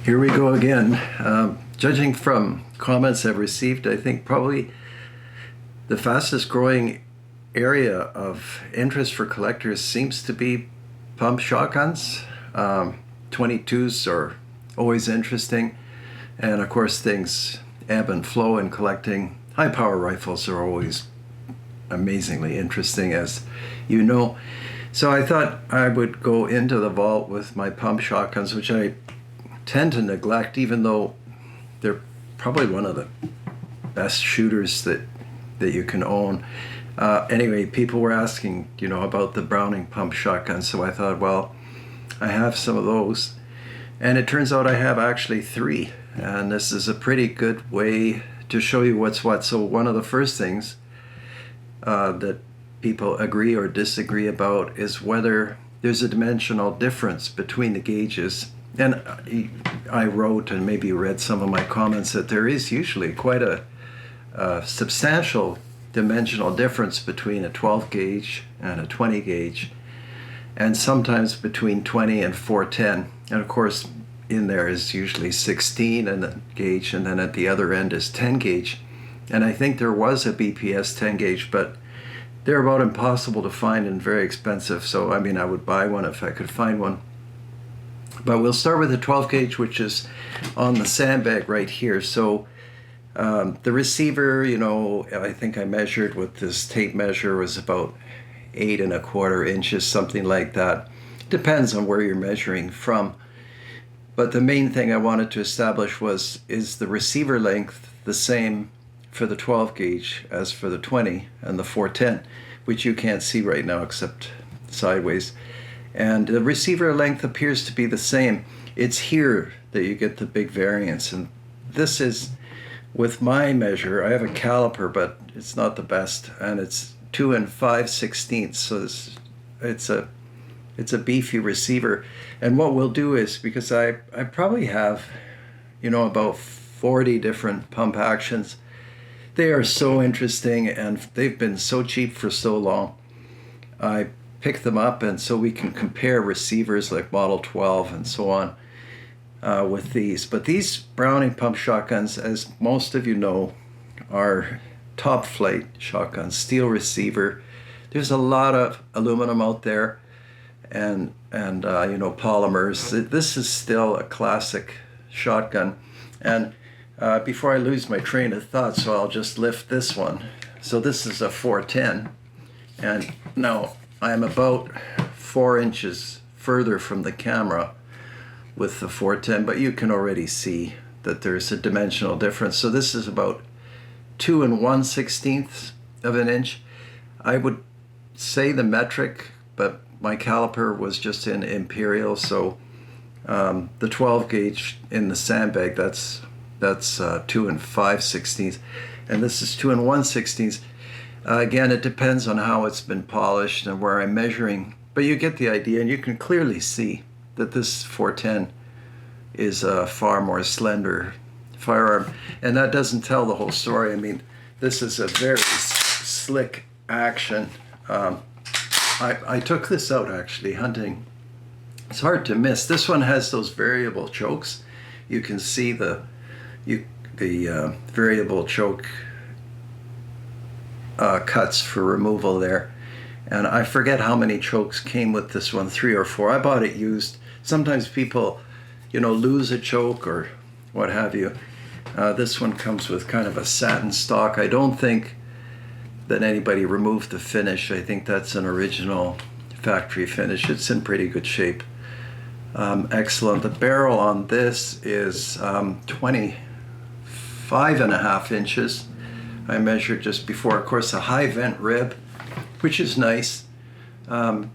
Here we go again. Judging from comments I've received, I think probably the fastest growing area of interest for collectors seems to be pump shotguns. 22s are always interesting, and of course things ebb and flow in collecting. High power rifles are always amazingly interesting, as you know. So I thought I would go into the vault with my pump shotguns, which I tend to neglect, even though they're probably one of the best shooters that you can own. Anyway, people were asking, about the Browning pump shotgun, so I thought, well, I have some of those, and it turns out I have actually 3, and this is a pretty good way to show you what's what. So one of the first things that people agree or disagree about is whether there's a dimensional difference between the gauges. And I wrote, and maybe read some of my comments, that there is usually quite a substantial dimensional difference between a 12 gauge and a 20 gauge, and sometimes between 20 and 410. And of course, in there is usually 16 and a gauge, and then at the other end is 10 gauge. And I think there was a BPS 10 gauge, but they're about impossible to find and very expensive. So I mean, I would buy one if I could find one. But we'll start with the 12 gauge, which is on the sandbag right here. So the receiver, I think I measured with this tape measure, was about 8 1/4 inches, something like that. Depends on where you're measuring from. But the main thing I wanted to establish is the receiver length the same for the 12 gauge as for the 20 and the 410, which you can't see right now except sideways. And the receiver length appears to be the same. It's here that you get the big variance. And this is, with my measure, I have a caliper, but it's not the best. And it's 2 5/16. So it's a beefy receiver. And what we'll do is, because I probably have, about 40 different pump actions. They are so interesting, and they've been so cheap for so long. I pick them up, and so we can compare receivers like Model 12 and so on with these. But these Browning pump shotguns, as most of you know, are top flight shotguns, steel receiver. There's a lot of aluminum out there, and polymers. This is still a classic shotgun. And before I lose my train of thought, so I'll just lift this one. So this is a 410, and now I'm about 4 inches further from the camera with the 410, but you can already see that there's a dimensional difference. So this is about 2 1/16 of an inch. I would say the metric, but my caliper was just in imperial. So the 12 gauge in the sandbag, that's 2 5/16, and this is 2 1/16. Again, it depends on how it's been polished and where I'm measuring, but you get the idea, and you can clearly see that this 410 is a far more slender firearm, and that doesn't tell the whole story. I mean, this is a very slick action. I took this out actually hunting. It's hard to miss. This one has those variable chokes. You can see the variable choke cuts for removal there, and I forget how many chokes came with this one, 3 or 4. I bought it used. Sometimes people lose a choke or what have you. This one comes with kind of a satin stock. I don't think that anybody removed the finish. I think that's an original factory finish. It's in pretty good shape. Excellent. The barrel on this is 25 1/2 inches. I measured just before. Of course, a high vent rib, which is nice.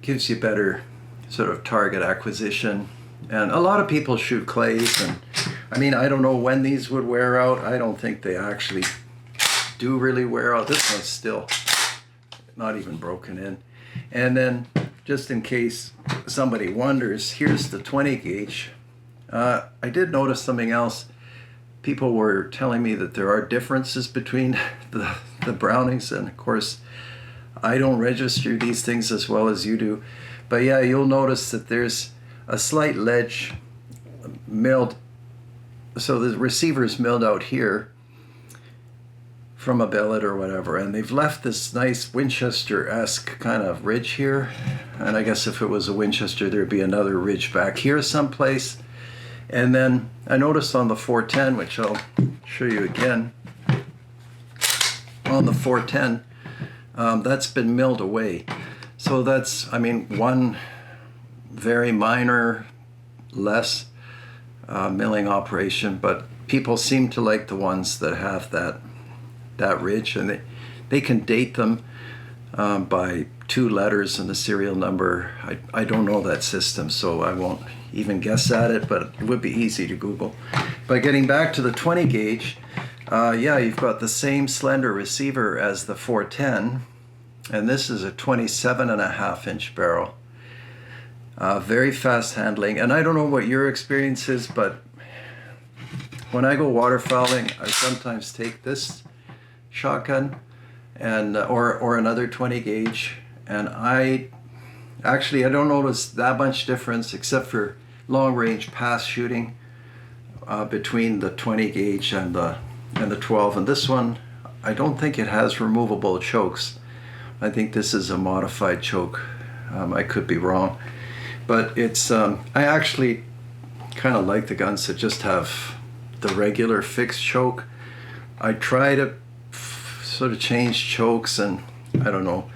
Gives you better sort of target acquisition. And a lot of people shoot clays, and I mean, I don't know when these would wear out. I don't think they actually do really wear out. This one's still not even broken in. And then, just in case somebody wonders, here's the 20 gauge. I did notice something else. People were telling me that there are differences between the Brownings, and of course I don't register these things as well as you do, but yeah, you'll notice that there's a slight ledge milled so the receiver's milled out here from a billet or whatever, and they've left this nice Winchester-esque kind of ridge here. And I guess if it was a Winchester, there'd be another ridge back here someplace. And then I noticed on the 410, which I'll show you again, on the 410, that's been milled away. So that's, I mean, one very minor, less milling operation, but people seem to like the ones that have that ridge, and they can date them by 2 letters and the serial number. I don't know that system, so I won't even guess at it, but it would be easy to Google. But getting back to the 20 gauge, yeah, you've got the same slender receiver as the 410, and this is a 27.5-inch barrel. Very fast handling, and I don't know what your experience is, but when I go waterfowling, I sometimes take this shotgun and or another 20 gauge, and I don't notice that much difference except for long range pass shooting between the 20 gauge and the 12. And this one, I don't think it has removable chokes. I think this is a modified choke. I could be wrong, but it's I actually kind of like the guns that just have the regular fixed choke. I try to sort of change chokes, and I don't know,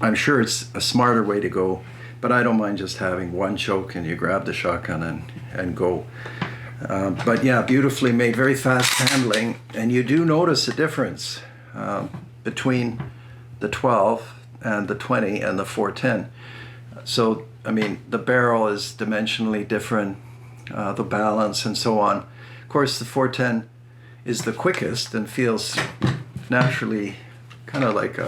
I'm sure it's a smarter way to go, but I don't mind just having one choke and you grab the shotgun and go. But yeah, beautifully made, very fast handling, and you do notice a difference between the 12 and the 20 and the 410. So I mean, the barrel is dimensionally different, the balance and so on. Of course, the 410 is the quickest and feels naturally kind of like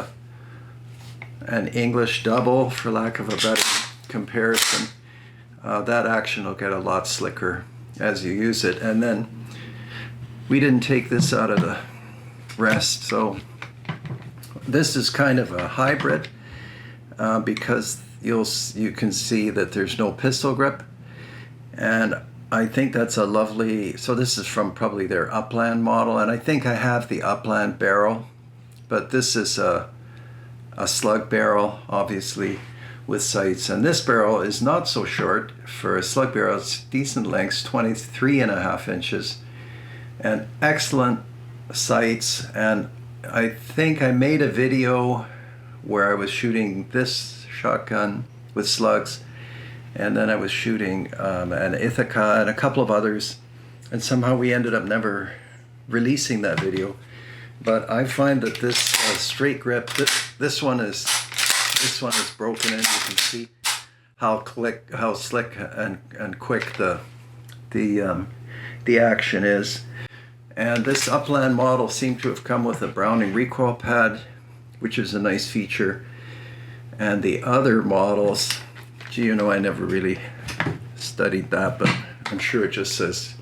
an English double, for lack of a better comparison. That action will get a lot slicker as you use it. And then we didn't take this out of the rest, so this is kind of a hybrid because you can see that there's no pistol grip, and I think that's a lovely, so this is from probably their Upland model, and I think I have the Upland barrel, but this is a Slug barrel, obviously, with sights. And this barrel is not so short for a Slug barrel. It's decent length, 23.5 inches, and excellent sights. And I think I made a video where I was shooting this shotgun with slugs, and then I was shooting an Ithaca and a couple of others, and somehow we ended up never releasing that video. But I find that this straight grip, this one is broken in. You can see how slick and quick the action is. And this Upland model seemed to have come with a Browning recoil pad, which is a nice feature. And the other models, gee, you know, I never really studied that, but I'm sure it just says,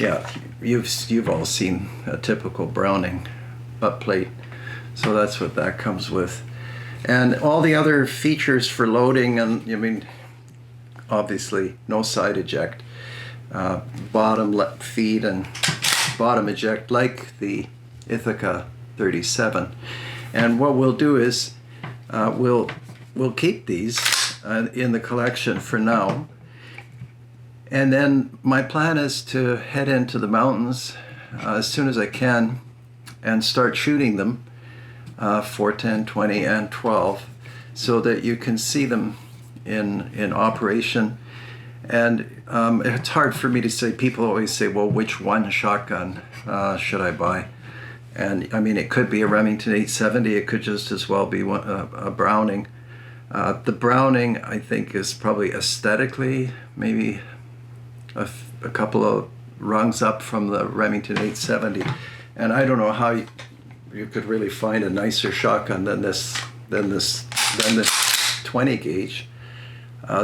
yeah, you've all seen a typical Browning butt plate, so that's what that comes with. And all the other features for loading, and I mean, obviously no side eject, bottom feed and bottom eject like the Ithaca 37. And what we'll do is we'll keep these in the collection for now, and then my plan is to head into the mountains as soon as I can and start shooting them 410, 20, and 12, so that you can see them in operation. And it's hard for me to say. People always say, well, which one shotgun should I buy? And I mean, it could be a Remington 870, it could just as well be a Browning. The Browning, I think, is probably aesthetically maybe a couple of rungs up from the Remington 870. And I don't know how you could really find a nicer shotgun than this 20 gauge.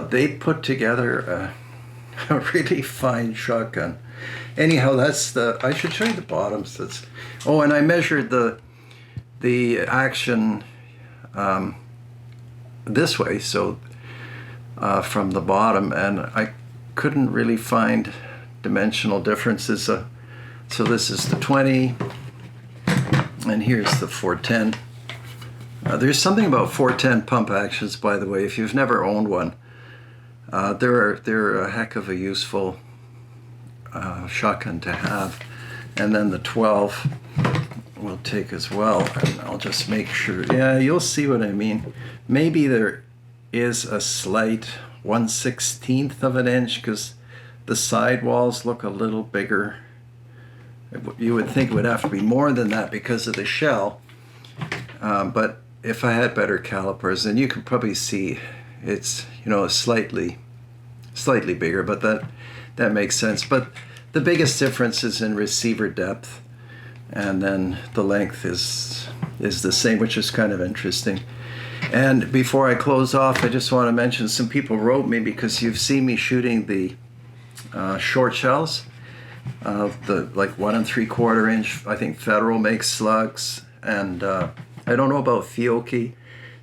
They put together a really fine shotgun. Anyhow, I should show you the bottoms. And I measured the action this way, so from the bottom, and I couldn't really find dimensional differences. So this is the 20, and here's the 410. There's something about 410 pump actions, by the way, if you've never owned one. They're a heck of a useful shotgun to have. And then the 12 we'll take as well. And I'll just make sure. Yeah, you'll see what I mean. Maybe there is a slight 1/16 of an inch because the side walls look a little bigger. You would think it would have to be more than that because of the shell. But if I had better calipers, then you could probably see it's, you know, slightly bigger, but that makes sense. But the biggest difference is in receiver depth, and then the length is the same, which is kind of interesting. And before I close off, I just want to mention some people wrote me because you've seen me shooting the short shells, the like 1 3/4 inch. I think Federal makes slugs, and I don't know about Fiocchi.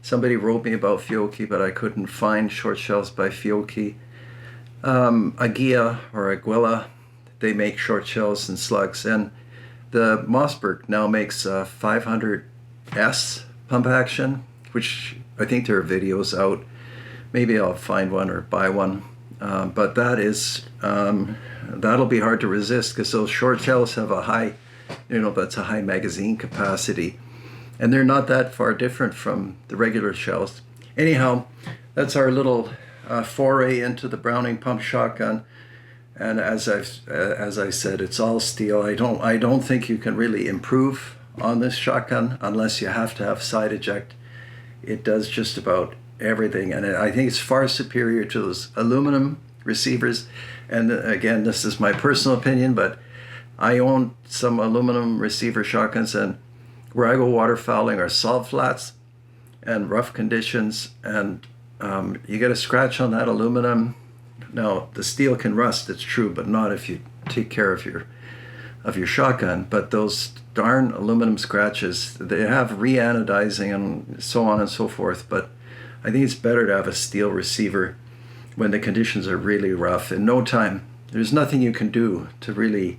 Somebody wrote me about Fiocchi, but I couldn't find short shells by Fiocchi. Aguila or Aguila, they make short shells and slugs, and the Mossberg now makes 500S pump action, which I think there are videos out. Maybe I'll find one or buy one. But that'll be hard to resist because those short shells have a high, that's a high magazine capacity. And they're not that far different from the regular shells. Anyhow, that's our little foray into the Browning pump shotgun. And as I said, it's all steel. I don't think you can really improve on this shotgun unless you have to have side eject. It does just about everything, and I think it's far superior to those aluminum receivers. And again, this is my personal opinion, but I own some aluminum receiver shotguns, and where I go waterfowling are salt flats and rough conditions, and you get a scratch on that aluminum. Now the steel can rust, it's true, but not if you take care of your shotgun. But those darn aluminum scratches, they have reanodizing and so on and so forth. But I think it's better to have a steel receiver when the conditions are really rough. In no time, there's nothing you can do to really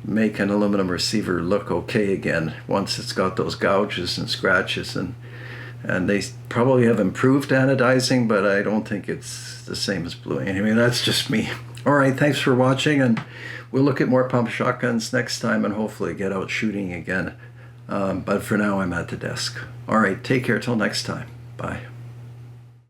make an aluminum receiver look okay again once it's got those gouges and scratches, and they probably have improved anodizing, but I don't think it's the same as bluing. Anyway, that's just me. All right, thanks for watching, and we'll look at more pump shotguns next time and hopefully get out shooting again. But for now, I'm at the desk. All right, take care till next time. Bye.